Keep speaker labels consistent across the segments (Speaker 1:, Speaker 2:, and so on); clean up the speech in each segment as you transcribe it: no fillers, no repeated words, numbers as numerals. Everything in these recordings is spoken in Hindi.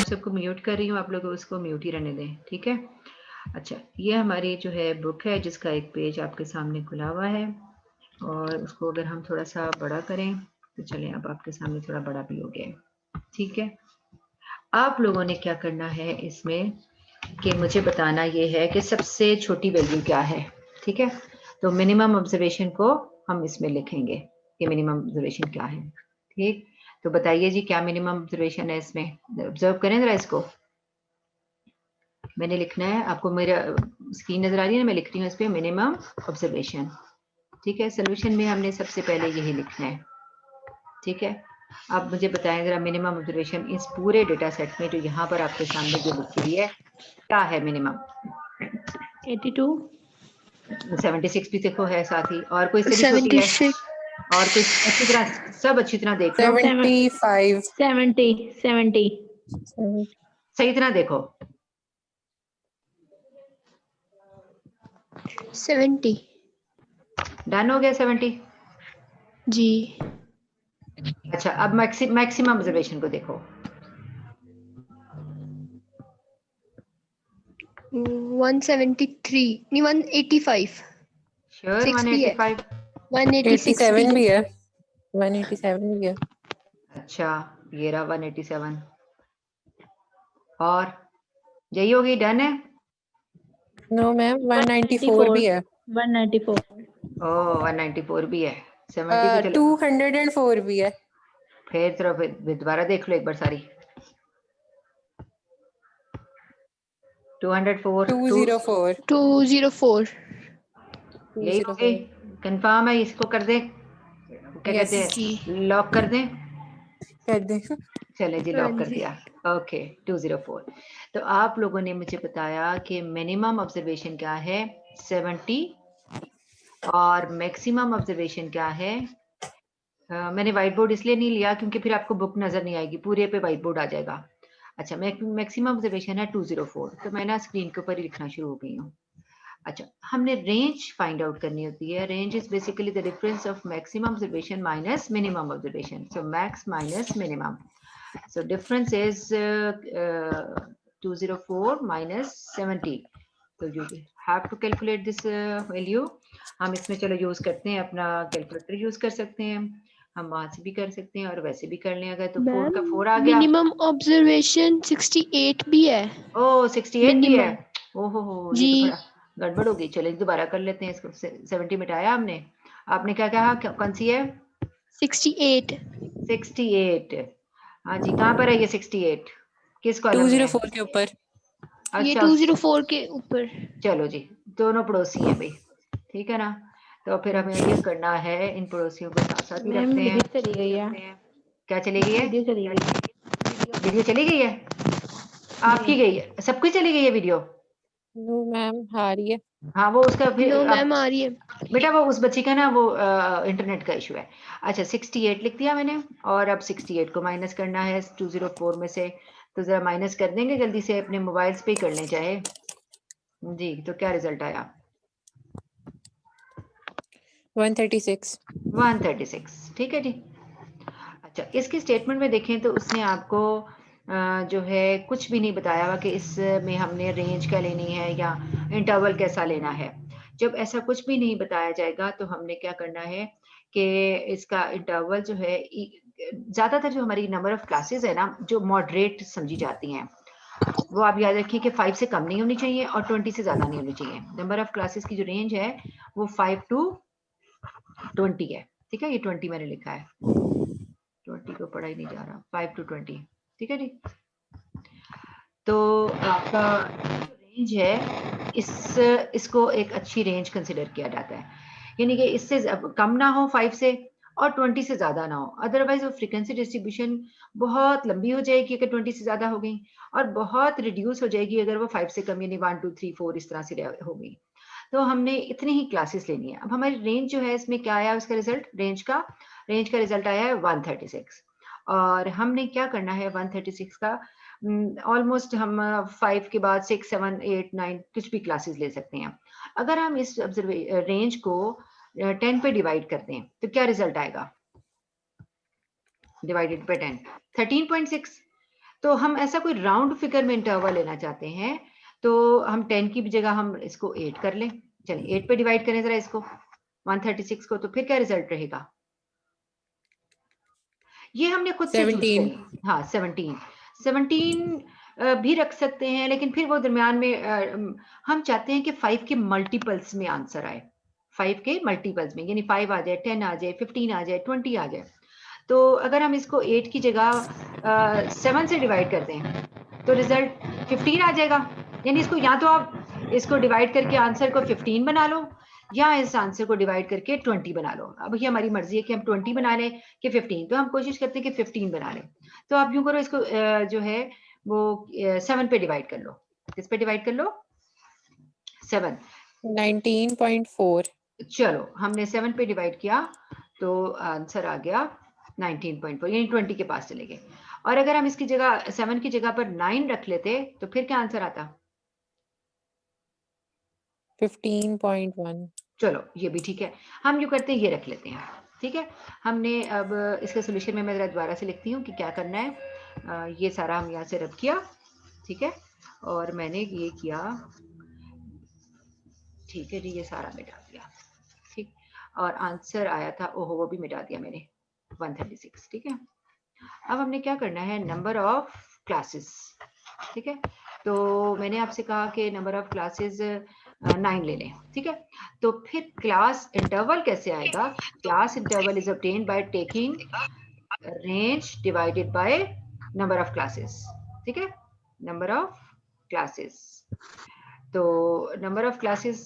Speaker 1: सबको म्यूट कर रही हूँ, आप लोग उसको म्यूट ही रहने दें, ठीक है। अच्छा, ये हमारी जो है बुक है जिसका एक पेज आपके सामने खुला हुआ है, और उसको अगर हम थोड़ा सा बड़ा करें तो चलें, अब आपके सामने थोड़ा बड़ा भी हो गया है, ठीक है। आप लोगों ने क्या करना है इसमें कि मुझे बताना ये है कि सबसे छोटी वैल्यू क्या है, ठीक है। तो मिनिमम ऑब्जर्वेशन को हम इसमें लिखेंगे कि मिनिमम ऑब्जर्वेशन क्या है, ठीक। तो बताइए जी, क्या मिनिमम ऑब्जर्वेशन है इसमें, ऑब्जर्व करें जरा इसको। मैंने लिखना है, आपको मेरा स्क्रीन नजर आ रही है ना, मैं लिख रही हूँ इस पे मिनिमम ऑब्जर्वेशन, ठीक है। सोल्यूशन में हमने सबसे पहले यही लिखना है, ठीक है। अब मुझे बताएं जरा मिनिमम ऑब्जर्वेशन इस पूरे डेटा सेट में जो यहाँ पर आपके सामने जो लिखी हुई है क्या है मिनिमम।
Speaker 2: 82,
Speaker 1: 76 भी देखो है साथ ही, और कोई से भी छोटी है,
Speaker 2: 76,
Speaker 1: और कोई अच्छी तरह, सब अच्छी तरह देख लो,
Speaker 3: 75,
Speaker 2: 70, 70,
Speaker 1: सही तरह देखो,
Speaker 2: 70
Speaker 1: डन हो गया 70।
Speaker 2: जी।
Speaker 1: अच्छा, अब मैक्सिमम ऑब्जर्वेशन को देखो,
Speaker 2: 173 नहीं 185,
Speaker 1: श्योर
Speaker 2: 6 भी है,
Speaker 1: 185।
Speaker 2: 186 भी
Speaker 3: 87 भी
Speaker 2: है।
Speaker 3: है, 187 भी है।
Speaker 1: अच्छा, ये रहा 187, और यही होगी, डन है।
Speaker 3: नो मैम, 194 भी है,
Speaker 2: 194,
Speaker 1: ओह 194 भी है, 70 तो चलो,
Speaker 3: 204 भी है।
Speaker 1: फिर तो फिर दोबारा देख लो एक बार सारी, 204,
Speaker 3: 204,
Speaker 2: 204
Speaker 1: यही हो गई, कंफर्म है, इसको कर दे, क्या
Speaker 3: यस,
Speaker 1: कहते
Speaker 2: जी।
Speaker 1: हैं, लॉक कर दें।
Speaker 3: कर दे।
Speaker 1: चले जी,
Speaker 2: हाँ
Speaker 1: लॉक कर
Speaker 2: जी।
Speaker 1: दिया, ओके 204। तो आप लोगों ने मुझे बताया कि मिनिमम ऑब्जर्वेशन क्या है 70, और मैक्सिमम ऑब्जर्वेशन क्या है। मैंने व्हाइट बोर्ड इसलिए नहीं लिया क्योंकि फिर आपको बुक नजर नहीं आएगी, पूरे पे व्हाइट बोर्ड आ जाएगा। अच्छा, मैक्सिमम ऑब्जर्वेशन है 204, तो मैं ना स्क्रीन के ऊपर ही लिखना शुरू हो गई हूँ। अच्छा, हमने रेंज फाइंड आउट करनी होती है। Range is basically the difference of maximum observation minus minimum observation, so max minus minimum, so difference is 204 minus 70, तो you have to calculate this value। हम इसमें चलो यूज करते हैं, अपना कैलकुलेटर यूज कर सकते हैं, हम वहां से भी कर सकते हैं और वैसे भी कर लें, अगर तो 4 का 4 आ गया।
Speaker 2: मिनिमम ऑब्जर्वेशन 68 भी है।
Speaker 1: ओ 68 भी है,
Speaker 2: मिनिमम
Speaker 1: ओहो ये
Speaker 2: जी।
Speaker 1: तो बड़ा गड़बड़ हो गई। चलो दोबारा कर लेते हैं इसको, 70 मिटाया हमने, आपने क्या कहा, कौन सी है
Speaker 2: 68
Speaker 1: 68। हाँ जी, कहाँ पर है ये 68, किस कॉलम में है।
Speaker 3: 204 के ऊपर।
Speaker 2: ये
Speaker 1: अच्छा
Speaker 2: 204 के ऊपर।
Speaker 1: चलो जी, दोनों पड़ोसी हैं भाई, ठीक है ना। तो फिर हमें ये करना है, इन पड़ोसियों को साथ साथ ही
Speaker 2: मैम
Speaker 1: रखते हैं।
Speaker 2: वीडियो चली गई है,
Speaker 1: क्या चली गई है,
Speaker 2: वीडियो चली गई है।
Speaker 1: वीडियो चली गई है, आपकी गई है, सबकी चली गई है वीडियो।
Speaker 3: नो मैम, आ रही है।
Speaker 1: हाँ वो उसका फिर
Speaker 2: नो
Speaker 1: अब
Speaker 2: मैम आ रही है।
Speaker 1: बेटा वो उस बच्ची का ना वो इंटरनेट का इशू है। अच्छा 68 लिख दिया मैंने, और अब 68 को माइनस करना है 204 में से, तो जरा माइनस कर देंगे जल्दी से, अपने मोबाइल्स पे ही कर लें चाहे जी। तो क्या रिजल्ट आया,
Speaker 3: 136।
Speaker 1: 136, ठीक है जी। अच्छा, इसकी स्टेटमेंट में देखें तो उसने आपको जो है कुछ भी नहीं बताया हुआ कि इसमें हमने रेंज क्या लेनी है या इंटरवल कैसा लेना है। जब ऐसा कुछ भी नहीं बताया जाएगा तो हमने क्या करना है कि इसका इंटरवल जो है, ज्यादातर जो हमारी नंबर ऑफ क्लासेस है ना जो मॉडरेट समझी जाती हैं, वो आप याद रखिए कि 5 से कम नहीं होनी चाहिए और 20 से ज्यादा नहीं होनी चाहिए। नंबर ऑफ क्लासेस की जो रेंज है वो 5 to 20 है, ठीक है। ये 20 मैंने लिखा है, 20 को पढ़ा ही नहीं जा रहा, 5 to 20, ठीक है जी। तो आपका रेंज है, इसको एक अच्छी रेंज कंसिडर किया जाता है, यानी कि इससे कम ना हो 5 से और 20 से ज्यादा ना हो, अदरवाइज वो फ्रीक्वेंसी डिस्ट्रीब्यूशन बहुत लंबी हो जाएगी अगर 20 से ज्यादा हो गई, और बहुत रिड्यूस हो जाएगी अगर वो 5 से कम, यानी 1 2 3 4 इस तरह से हो गई। तो हमने इतनी ही क्लासेस लेनी है। अब हमारी रेंज जो है इसमें क्या आया, उसका रिजल्ट, रेंज का रिजल्ट आया है 136, और हमने क्या करना है 136 का ऑलमोस्ट हम 5 के बाद 6 7 8 9 कुछ भी क्लासेस ले सकते हैं। अगर हम इस रेंज को 10 पे डिवाइड करते हैं तो क्या रिजल्ट आएगा? Divided by 10, 13.6। तो हम ऐसा कोई राउंड फिगर में इंटरवल लेना चाहते हैं तो हम 10 की जगह हम इसको 8 कर लें। चलिए 8 पे डिवाइड करें जरा इसको 136 को, तो फिर क्या रिजल्ट रहेगा? ये हमने खुद से चूज
Speaker 3: 17
Speaker 1: करी। हाँ 17 भी रख सकते हैं, लेकिन फिर वो दरमियान में हम चाहते हैं कि 5 के मल्टीपल्स में आंसर आए, 5 के मल्टीपल्स में, यानी 5 आ जाए, 10 आ जाए, 15 आ जाए, 20 आ जाए। तो अगर हम इसको 8 की जगह 7 से डिवाइड करते हैं तो रिजल्ट 15 आ जाएगा। यानी इसको या तो आप इसको डिवाइड करके आंसर को 15 बना लो या इस आंसर को डिवाइड करके 20 बना लो। अब ये हमारी मर्जी है कि हम 20 बना लें कि 15, तो हम कोशिश करते हैं कि 15 बना लें। तो आप यूं करो, इसको जो है वो 7 पे डिवाइड कर लो। किस पे डिवाइड कर लो? 7।
Speaker 3: 19.4
Speaker 1: चलो हमने 7 पे डिवाइड किया तो आंसर आ गया 19.4, यानी 20 के पास चले गए। और अगर हम इसकी जगह 7 की जगह पर 9 रख लेते तो फिर क्या आंसर आता?
Speaker 3: 15.1
Speaker 1: चलो ये भी ठीक है, हम यूं करते हैं, ये रख लेते हैं। ठीक है, हमने अब इसका सोल्यूशन में मैं जरा दोबारा से लिखती हूँ कि क्या करना है। ये सारा हम यहाँ से रब किया, ठीक है, और मैंने ये किया, ठीक है जी, ये सारा मिटा दिया, ठीक, और आंसर आया था, ओहो वो भी मिटा दिया मैंने, 136। ठीक है, अब हमने क्या करना है, नंबर ऑफ क्लासेस। ठीक है, तो मैंने आपसे कहा कि नंबर ऑफ क्लासेस 9 ले लें। ठीक है, तो फिर क्लास इंटरवल कैसे आएगा? Class interval is obtained by taking range divided by number of classes. ठीक है, नंबर ऑफ क्लासेस, तो नंबर ऑफ क्लासेस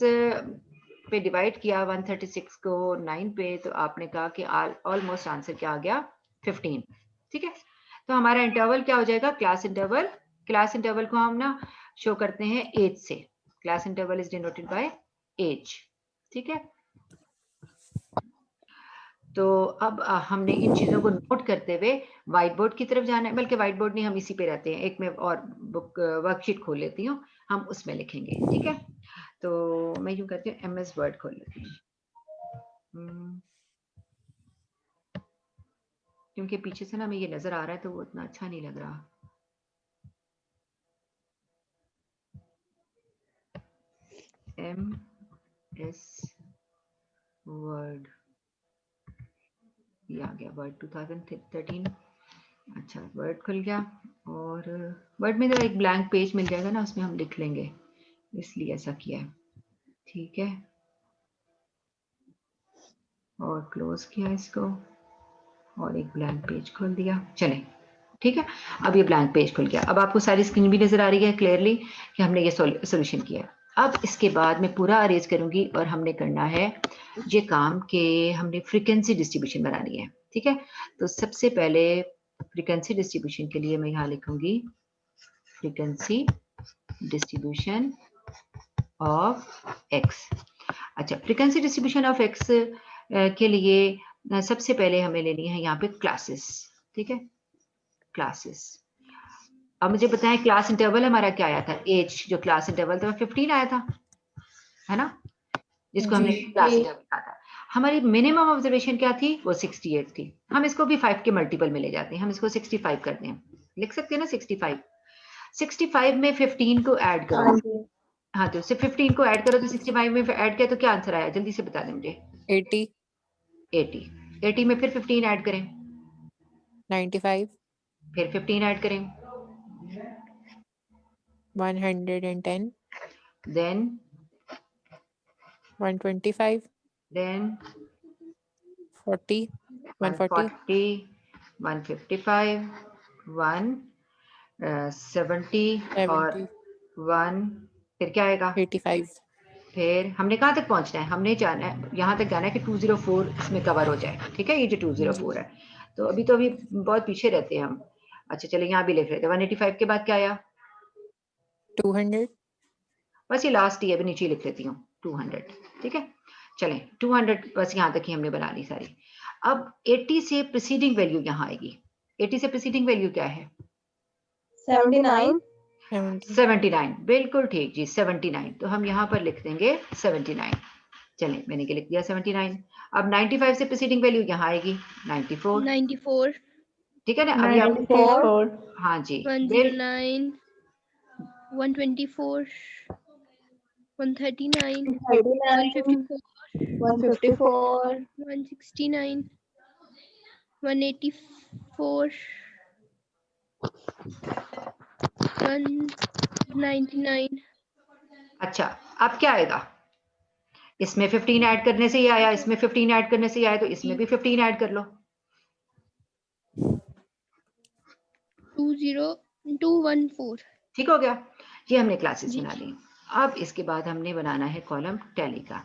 Speaker 1: पे डिवाइड किया 136 को 9 पे, तो आपने कहा कि ऑलमोस्ट आंसर क्या आ गया? 15। ठीक है, तो हमारा इंटरवल क्या हो जाएगा? Class interval. क्लास इंटरवल को हम ना शो करते हैं एज से। Class interval is denoted by H. ठीक है, तो अब हमने इन चीजों को नोट करते हुए व्हाइट बोर्ड की तरफ जाना है, बल्कि व्हाइट बोर्ड नहीं, हम इसी पे रहते हैं, एक में और बुक वर्कशीट खोल लेती हूँ, हम उसमें लिखेंगे। ठीक है, तो मैं यूं करती हूँ, MS वर्ड खोल लेती हूँ, क्योंकि पीछे से ना हमें ये नजर आ रहा है तो वो उतना अच्छा नहीं लग रहा। MS वर्ड, ये आ गया वर्ड 2013। अच्छा, वर्ड खुल गया, और वर्ड में जरा एक ब्लैंक पेज मिल जाएगा ना, उसमें हम लिख लेंगे, इसलिए ऐसा किया है। ठीक है, और क्लोज किया इसको, और एक ब्लैंक पेज खोल दिया। चलें, ठीक है, अब ये ब्लैंक पेज खुल गया। अब आपको सारी स्क्रीन भी नजर आ रही है क्लियरली कि हमने ये सॉल्यूशन किया। अब इसके बाद मैं पूरा अरेंज करूंगी और हमने करना है ये काम कि हमने फ्रीक्वेंसी डिस्ट्रीब्यूशन बनानी है। ठीक है, तो सबसे पहले फ्रीक्वेंसी डिस्ट्रीब्यूशन के लिए मैं यहाँ लिखूंगी फ्रीक्वेंसी डिस्ट्रीब्यूशन ऑफ एक्स। अच्छा, फ्रीक्वेंसी डिस्ट्रीब्यूशन ऑफ एक्स के लिए सबसे पहले हमें लेनी है यहाँ पे क्लासेस। ठीक है, क्लासेस। अब मुझे बताएं क्लास इंटरवल हमारा क्या आया था? एज, जो क्लास इंटरवल था 15 आया था, है ना, जिसको हमने क्लास इंटरवल कहा था। हमारी मिनिमम ऑब्जर्वेशन क्या थी? वो 68 थी। हम इसको भी 5 के मल्टीपल में ले जाते हैं, हम इसको 65 करते हैं, लिख सकते हैं ना 65। 65 में 15 को ऐड करो। हाँ, तो सिर्फ 15 को ऐड करो तो 65 में ऐड किया तो क्या आंसर आया? जल्दी से बता दें मुझे।
Speaker 3: 80
Speaker 1: 80 में फिर 15 ऐड करें,
Speaker 3: 95
Speaker 1: फिर 15 ऐड करें,
Speaker 3: 110
Speaker 1: देन
Speaker 3: 125 40 140
Speaker 1: 140, 155, 170 और
Speaker 3: 70
Speaker 1: 1, फिर क्या आएगा?
Speaker 3: 85
Speaker 1: फिर हमने कहाँ तक पहुंचना है? हमने जाना है, यहाँ तक जाना है कि 204 इसमें कवर हो जाए। ठीक है, ये जो 204 है, तो अभी बहुत पीछे रहते हैं हम। अच्छा चलिए, यहाँ भी लिख रहे थे 185 के बाद क्या आया?
Speaker 3: 200
Speaker 1: बस ये लास्ट ही है, अभी नीचे लिख लेती हूँ 200। ठीक है, चलें 200, बस यहाँ तक ही हमने बना ली सारी। अब 80 से प्रीसीडिंग वैल्यू यहाँ आएगी। 80 से प्रीसीडिंग वैल्यू क्या है?
Speaker 2: 79।
Speaker 3: 70
Speaker 1: 79, बिल्कुल ठीक जी, 79। तो हम यहाँ पर लिख देंगे 79। चलें, मैंने लिख दिया 79। अब 95 से प्रीसीडिंग वैल्यू यहाँ आएगी 94।
Speaker 4: 94,
Speaker 1: ठीक है ना? अभी आप
Speaker 2: 94,
Speaker 1: हाँ जी,
Speaker 4: 109, 124, 139,
Speaker 2: 139,
Speaker 4: 154,
Speaker 2: 154,
Speaker 4: 169, 184, 199,
Speaker 1: अच्छा, अब क्या आएगा? इसमें 15 ऐड करने से ही आया, इसमें 15 ऐड करने से ही आया, तो इसमें भी 15 ऐड कर लो।
Speaker 4: 20214।
Speaker 1: ठीक हो गया? ये हमने क्लासेस
Speaker 4: जी।
Speaker 1: बना ली। अब इसके बाद हमने बनाना है कॉलम टैली का।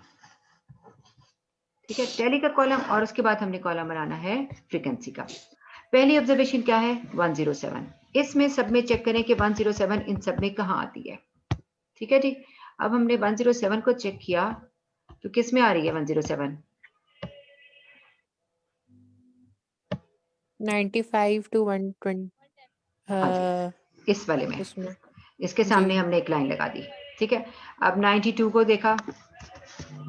Speaker 1: ठीक है, टैली का कॉलम, और उसके बाद हमने कॉलम बनाना है फ्रीक्वेंसी का। पहली ऑब्जर्वेशन क्या है? 107। इसमें सब में चेक करें कि 107 इन सब में कहाँ आती है। ठीक है जी। अब हमने 107 को चेक किया तो किस में आ रही है 107?
Speaker 3: 95 to 120
Speaker 1: हाँ जी, इस वाले में,
Speaker 3: उसमें
Speaker 1: इसके
Speaker 3: जी
Speaker 1: सामने हमने एक लाइन लगा दी। ठीक है, अब 92 को देखा,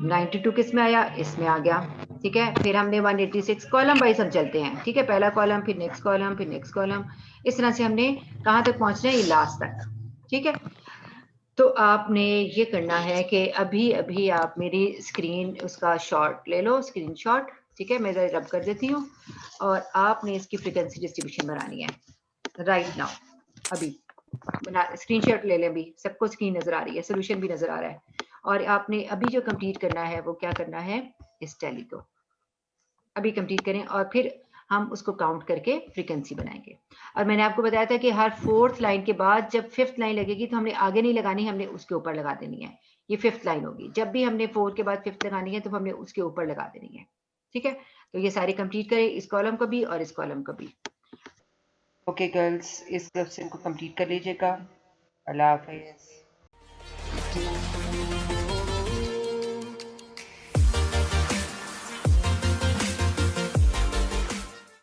Speaker 1: 92 किस में आया? इसमें आ गया। ठीक है, फिर हमने 186, कॉलम वाइज हम चलते हैं। ठीक है, पहला कॉलम, फिर नेक्स्ट कॉलम, फिर नेक्स्ट कॉलम, इस तरह से हमने कहाँ तक पहुंचना है? ये लास्ट तक। ठीक है, तो आपने ये करना है कि अभी अभी आप मेरी स्क्रीन उसका शॉट ले लो, स्क्रीन शॉट। ठीक है, मैं रब कर देती हूँ, और आपने इसकी फ्रीक्वेंसी डिस्ट्रीब्यूशन बनानी है राइट नाउ। अभी बना, स्क्रीन शॉट ले लें, अभी सबको स्क्रीन नजर आ रही है, सोल्यूशन भी नजर आ रहा है, और आपने अभी जो कंप्लीट करना है वो क्या करना है? इस टैली को अभी कंप्लीट करें, और फिर हम उसको काउंट करके फ्रीक्वेंसी बनाएंगे। और मैंने आपको बताया था कि हर 4th लाइन के बाद जब 5th लाइन लगेगी तो हमने आगे नहीं लगानी, हमने उसके ऊपर लगा देनी है। ये 5th लाइन होगी, जब भी हमने 4 के बाद 5th लगानी है तो हमने उसके ऊपर लगा देनी है। ठीक है, तो ये सारी कंप्लीट करें, इस कॉलम को भी और इस कॉलम को भी। ओके गर्ल्स, इस क्वेश्चन को कंप्लीट कर लीजिएगा। अल्लाह हाफिज।